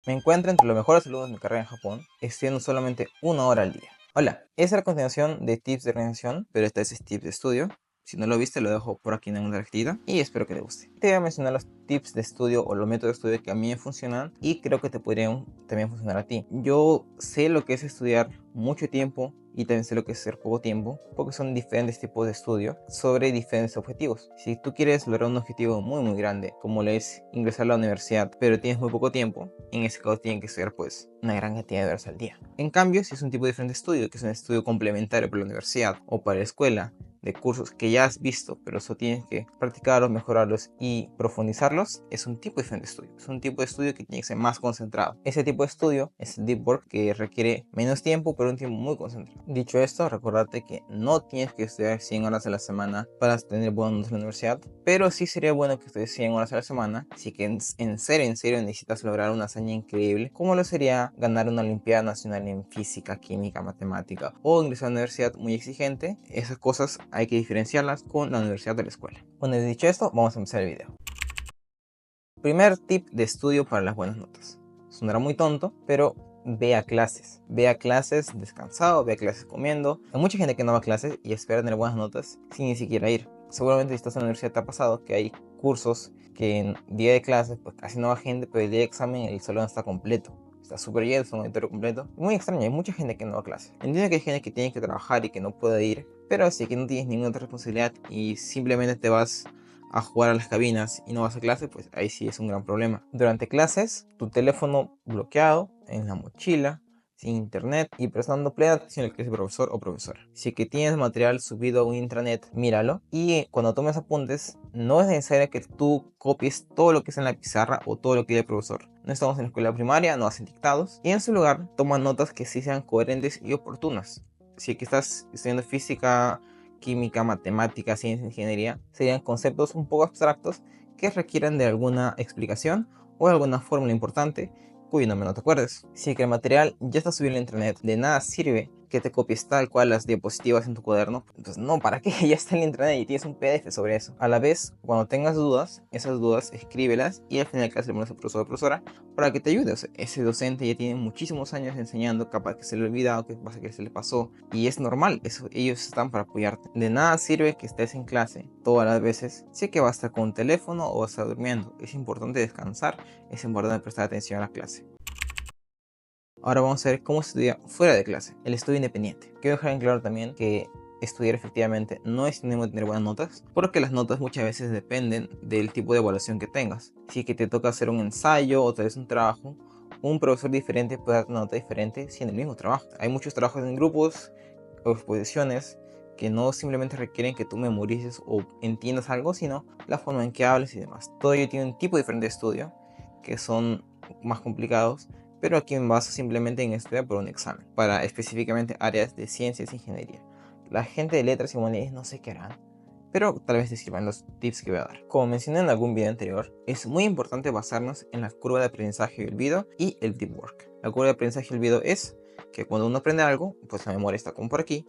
Me encuentro entre los mejores alumnos de mi carrera en Japón, estudiando solamente 1 hora al día. Hola, esa es la continuación de tips de organización, pero esta es tips de estudio. Si no lo viste, lo dejo por aquí en una tarjetita y espero que te guste. Te voy a mencionar los tips de estudio o los métodos de estudio que a mí me funcionan y creo que te podrían también funcionar a ti. Yo sé lo que es estudiar mucho tiempo y también sé lo que es hacer poco tiempo, porque son diferentes tipos de estudio sobre diferentes objetivos. Si tú quieres lograr un objetivo muy grande, como lo es ingresar a la universidad, pero tienes muy poco tiempo, en ese caso tienen que ser pues una gran cantidad de horas al día. En cambio, si es un tipo diferente de estudio, que es un estudio complementario para la universidad o para la escuela, de cursos que ya has visto, pero eso tienes que practicarlos, mejorarlos y profundizarlos, es un tipo diferente de estudio. Es un tipo de estudio que tiene que ser más concentrado. Ese tipo de estudio es el deep work, que requiere menos tiempo, pero un tiempo muy concentrado. Dicho esto, recordate que no tienes que estudiar 100 horas a la semana para tener buenos notas en la universidad, pero sí sería bueno que estudies 100 horas a la semana, si que en serio necesitas lograr una hazaña increíble, como lo sería ganar una Olimpiada Nacional en Física, Química, Matemática, o ingresar a una universidad muy exigente. Esas cosas hay que diferenciarlas con la universidad de la escuela. Bueno, dicho esto, vamos a empezar el video. Primer tip de estudio para las buenas notas. Sonará muy tonto, pero ve a clases. Ve a clases descansado, ve a clases comiendo. Hay mucha gente que no va a clases y espera tener buenas notas sin ni siquiera ir. Seguramente si estás en la universidad te ha pasado que hay cursos que en día de clases pues casi no va gente, pero el día de examen el salón está completo. Está súper lleno, es un auditorio completo. Muy extraño, hay mucha gente que no va a clase. Entiendo que hay gente que tiene que trabajar y que no puede ir, pero si que no tienes ninguna otra responsabilidad y simplemente te vas a jugar a las cabinas y no vas a clase, pues ahí sí es un gran problema. Durante clases, tu teléfono bloqueado en la mochila, sin internet y prestando plena atención al que es el profesor o profesora. Si que tienes material subido a un intranet, míralo, y cuando tomes apuntes, no es necesario que tú copies todo lo que es en la pizarra o todo lo que dice el profesor. No estamos en la escuela primaria, no hacen dictados, y en su lugar toma notas que sí sean coherentes y oportunas. Si que estás estudiando física, química, matemática, ciencia, ingeniería, serían conceptos un poco abstractos que requieran de alguna explicación o alguna fórmula importante cuyo nombre no te acuerdes. Si que el material ya está subido en internet, de nada sirve que te copies tal cual las diapositivas en tu cuaderno. Pues no, ¿para qué? Ya está en internet y tienes un PDF sobre eso. A la vez, cuando tengas dudas, esas dudas escríbelas y al final de clase le pones al profesor o profesora para que te ayude. O sea, ese docente ya tiene muchísimos años enseñando, capaz que se le olvida o que pasa que se le pasó, y es normal, eso, ellos están para apoyarte. De nada sirve que estés en clase todas las veces, sé que va a estar con teléfono o va a estar durmiendo. Es importante descansar, es importante prestar atención a la clase. Ahora vamos a ver cómo se estudia fuera de clase, el estudio independiente. Quiero dejar en claro también que estudiar efectivamente no es sinónimo de tener buenas notas, porque las notas muchas veces dependen del tipo de evaluación que tengas. Si es que te toca hacer un ensayo o tal vez un trabajo, un profesor diferente puede dar una nota diferente si en el mismo trabajo. Hay muchos trabajos en grupos o exposiciones que no simplemente requieren que tú memorices o entiendas algo, sino la forma en que hables y demás. Todo ello tiene un tipo diferente de estudio, que son más complicados, pero aquí me baso simplemente en estudiar por un examen, para específicamente áreas de ciencias e ingeniería. La gente de letras y humanidades no sé qué harán, pero tal vez te sirvan los tips que voy a dar. Como mencioné en algún video anterior, es muy importante basarnos en la curva de aprendizaje y olvido y el deep work. La curva de aprendizaje y olvido es que cuando uno aprende algo, pues la memoria está como por aquí,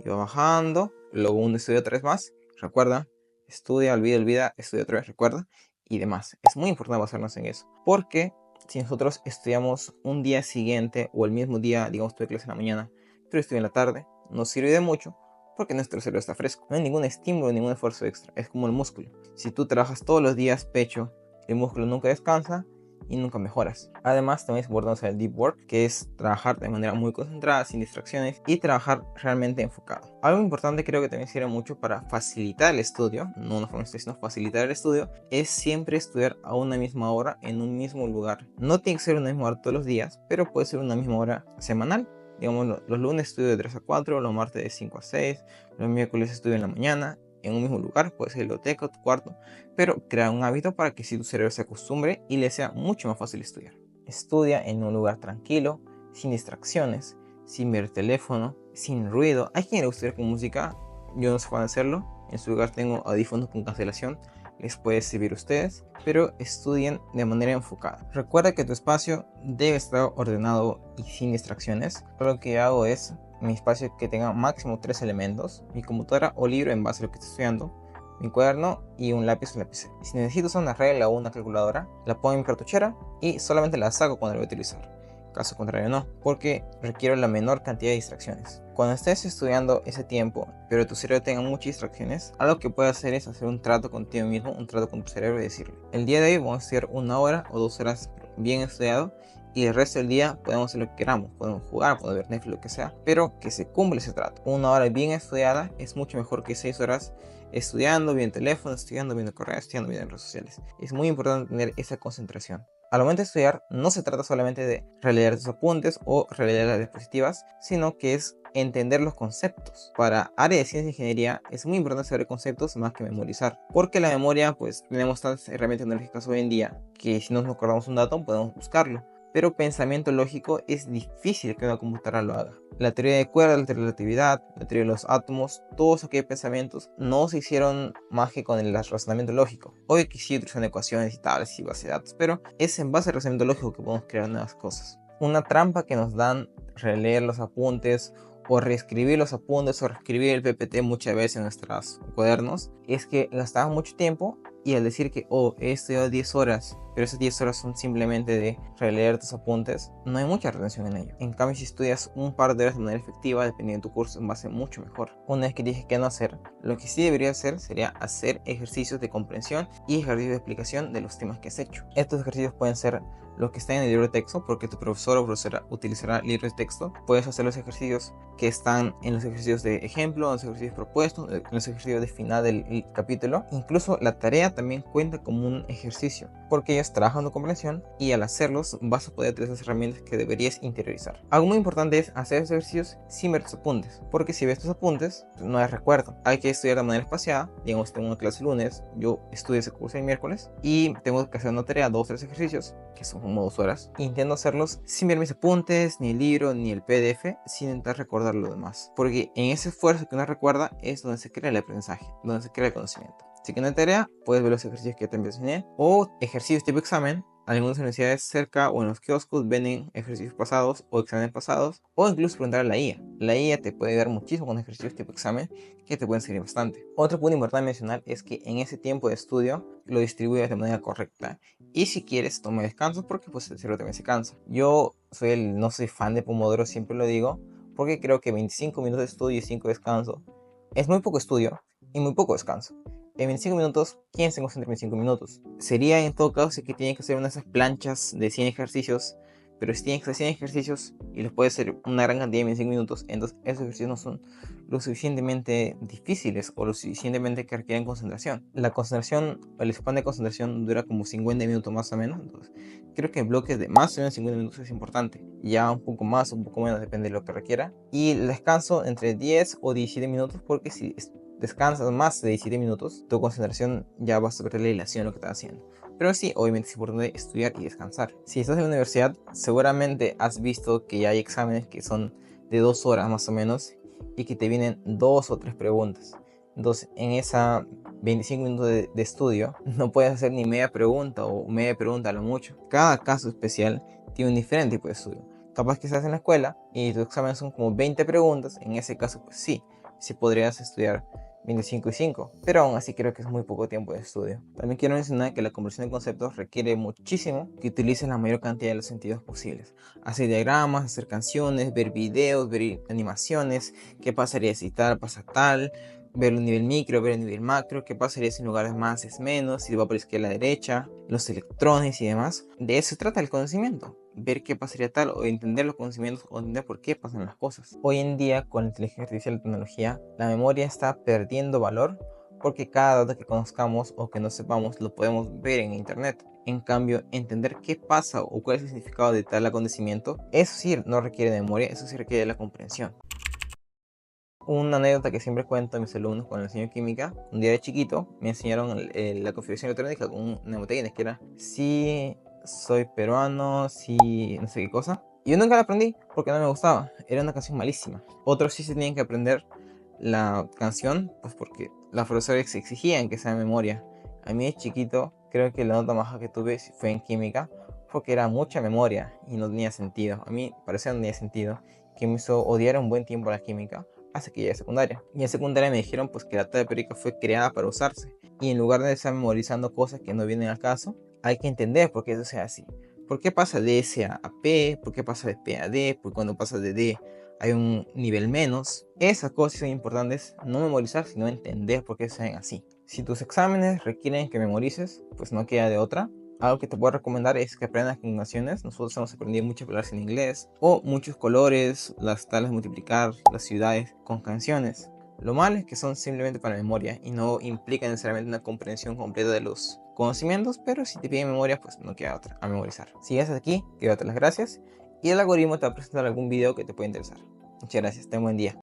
y va bajando, luego uno estudia otra vez más, recuerda, estudia, olvida, estudia otra vez, recuerda, y demás. Es muy importante basarnos en eso, porque si nosotros estudiamos un día siguiente o el mismo día, digamos tuve clase en la mañana, pero estudio en la tarde, no sirve de mucho, porque nuestro cerebro está fresco. No hay ningún estímulo, ningún esfuerzo extra. Es como el músculo. Si tú trabajas todos los días pecho, el músculo nunca descansa y nunca mejoras. Además, también es importante hacer el deep work, que es trabajar de manera muy concentrada, sin distracciones y trabajar realmente enfocado. Algo importante, creo que también sirve mucho para facilitar el estudio, no una forma sino facilitar el estudio, es siempre estudiar a una misma hora en un mismo lugar. No tiene que ser una misma hora todos los días, pero puede ser una misma hora semanal. Digamos, los lunes estudio de 3 a 4, los martes de 5 a 6, los miércoles estudio en la mañana, en un mismo lugar, puede ser biblioteca o tu cuarto, pero crea un hábito para que si tu cerebro se acostumbre y le sea mucho más fácil estudiar. Estudia en un lugar tranquilo, sin distracciones, sin ver teléfono, sin ruido. Hay quien le gusta estudiar con música, yo no sé cuándo hacerlo, en su lugar tengo audífonos con cancelación, les puede servir a ustedes, pero estudien de manera enfocada. Recuerda que tu espacio debe estar ordenado y sin distracciones. Lo que hago es mi espacio que tenga máximo 3 elementos, mi computadora o libro en base a lo que estoy estudiando, mi cuaderno y un lápiz o lapicero. Si necesito usar una regla o una calculadora, la pongo en mi cartuchera y solamente la saco cuando la voy a utilizar. Caso contrario no, porque requiero la menor cantidad de distracciones. Cuando estés estudiando ese tiempo, pero tu cerebro tenga muchas distracciones, algo que puedes hacer es hacer un trato contigo mismo, un trato con tu cerebro y decirle: el día de hoy vamos a estudiar 1 hora o 2 horas bien estudiado, y el resto del día podemos hacer lo que queramos, podemos jugar, podemos ver Netflix, lo que sea, pero que se cumpla ese trato. 1 hora bien estudiada es mucho mejor que 6 horas estudiando, viendo teléfono, estudiando, viendo correo, estudiando, viendo redes sociales. Es muy importante tener esa concentración. Al momento de estudiar, no se trata solamente de releer tus apuntes o releer las diapositivas, sino que es entender los conceptos. Para área de ciencia e ingeniería es muy importante saber conceptos más que memorizar, porque la memoria, pues tenemos tantas herramientas tecnológicas hoy en día que si no nos acordamos un dato podemos buscarlo, pero pensamiento lógico es difícil que una computadora lo haga. La teoría de cuerdas, la teoría de la relatividad, la teoría de los átomos, todos aquellos pensamientos no se hicieron más que con el razonamiento lógico. Hoy que sí utilizan ecuaciones y tablas y bases de datos, pero es en base al razonamiento lógico que podemos crear nuevas cosas. Una trampa que nos dan releer los apuntes o reescribir los apuntes o reescribir el PPT muchas veces en nuestros cuadernos es que gastamos mucho tiempo, y al decir que he estudiado 10 horas, pero esas 10 horas son simplemente de releer tus apuntes, no hay mucha retención en ello. En cambio, si estudias un par de horas de manera efectiva, dependiendo de tu curso, va a ser mucho mejor. Una vez que dije qué no hacer, lo que sí debería hacer sería hacer ejercicios de comprensión y ejercicios de explicación de los temas que has hecho. Estos ejercicios pueden ser los que están en el libro de texto, porque tu profesor o profesora utilizará libros de texto. Puedes hacer los ejercicios que están en los ejercicios de ejemplo, en los ejercicios propuestos, en los ejercicios de final del capítulo. Incluso la tarea también cuenta como un ejercicio, porque ellos trabajan en comprensión y al hacerlos vas a poder tener esas herramientas que deberías interiorizar. Algo muy importante es hacer esos ejercicios sin ver tus apuntes, porque si ves tus apuntes no hay recuerdo. Hay que estudiar de manera espaciada. Digamos, tengo una clase el lunes, yo estudio ese curso el miércoles y tengo que hacer una tarea, 2 o 3 ejercicios que son como 2 horas. Intento hacerlos sin ver mis apuntes, ni el libro, ni el PDF, sin intentar recordar lo demás, porque en ese esfuerzo que uno recuerda es donde se crea el aprendizaje, donde se crea el conocimiento. Si que una tarea, puedes ver los ejercicios que te mencioné o ejercicios tipo examen. Algunas universidades cerca o en los kioscos venden ejercicios pasados o exámenes pasados, o incluso preguntar a la IA. La IA te puede dar muchísimo con ejercicios tipo examen que te pueden servir bastante. Otro punto importante mencionar es que en ese tiempo de estudio lo distribuyas de manera correcta, y si quieres toma descansos, porque pues el cerebro también se cansa. Yo no soy fan de Pomodoro, siempre lo digo, porque creo que 25 minutos de estudio y 5 de descanso es muy poco estudio y muy poco descanso. En 25 minutos, ¿quién se concentra en 25 minutos? Sería en todo caso que tienen que hacer una de esas planchas de 100 ejercicios, pero si tienen que hacer 100 ejercicios y los puede hacer una gran cantidad en 25 minutos, entonces esos ejercicios no son lo suficientemente difíciles o lo suficientemente que requieren concentración. La concentración, el span de concentración dura como 50 minutos más o menos, entonces creo que bloques de más o menos 50 minutos es importante. Ya un poco más o un poco menos, depende de lo que requiera. Y el descanso entre 10 o 17 minutos, porque si descansas más de 17 minutos, tu concentración ya vas a perder la hilación de lo que estás haciendo. Pero sí, obviamente es importante estudiar y descansar. Si estás en la universidad, seguramente has visto que ya hay exámenes que son de 2 horas más o menos y que te vienen 2 o 3 preguntas. Entonces, en esa 25 minutos de estudio, no puedes hacer ni media pregunta o media pregunta a lo mucho. Cada caso especial tiene un diferente tipo de estudio. Capaz que estás en la escuela y tus exámenes son como 20 preguntas, en ese caso pues sí podrías estudiar 25 y 5, pero aún así creo que es muy poco tiempo de estudio. También quiero mencionar que la conversión de conceptos requiere muchísimo que utilices la mayor cantidad de los sentidos posibles. Hacer diagramas, hacer canciones, ver videos, ver animaciones, qué pasaría si tal pasa tal, ver el nivel micro, ver el nivel macro, qué pasaría si en lugares más es menos, si va por la izquierda a la derecha, los electrones y demás. De eso se trata el conocimiento, ver qué pasaría tal, o entender los conocimientos, o entender por qué pasan las cosas. Hoy en día, con la inteligencia artificial y la tecnología, la memoria está perdiendo valor, porque cada dato que conozcamos o que no sepamos lo podemos ver en internet. En cambio, entender qué pasa o cuál es el significado de tal acontecimiento, eso sí no requiere de memoria, eso sí requiere de la comprensión. Una anécdota que siempre cuento a mis alumnos cuando enseño química: un día de chiquito me enseñaron la configuración electrónica con una botella que era sí, soy peruano, sí, no sé qué cosa. Y yo nunca la aprendí porque no me gustaba, era una canción malísima. Otros sí se tenían que aprender la canción, pues porque las profesoras exigían que sea de memoria. A mí de chiquito creo que la nota más baja que tuve fue en química, porque era mucha memoria y no tenía sentido. A mí parecía que no tenía sentido, que me hizo odiar un buen tiempo la química, hasta que llegué a secundaria. Y en secundaria me dijeron pues que la tabla periódica fue creada para usarse. Y en lugar de estar memorizando cosas que no vienen al caso, hay que entender por qué eso sea así. ¿Por qué pasa de S a P? ¿Por qué pasa de P a D? Porque cuando pasa de D hay un nivel menos. Esas cosas son importantes, no memorizar, sino entender por qué sean así. Si tus exámenes requieren que memorices, pues no queda de otra. Algo que te puedo recomendar es que aprendas conjugaciones. Nosotros hemos aprendido muchas palabras en inglés, o muchos colores, las tablas de multiplicar, las ciudades con canciones. Lo malo es que son simplemente para memoria y no implican necesariamente una comprensión completa de los conocimientos, pero si te piden memoria, pues no queda otra, a memorizar. Si llegas aquí, quiero darte las gracias y el algoritmo te va a presentar algún video que te pueda interesar. Muchas gracias, ten buen día.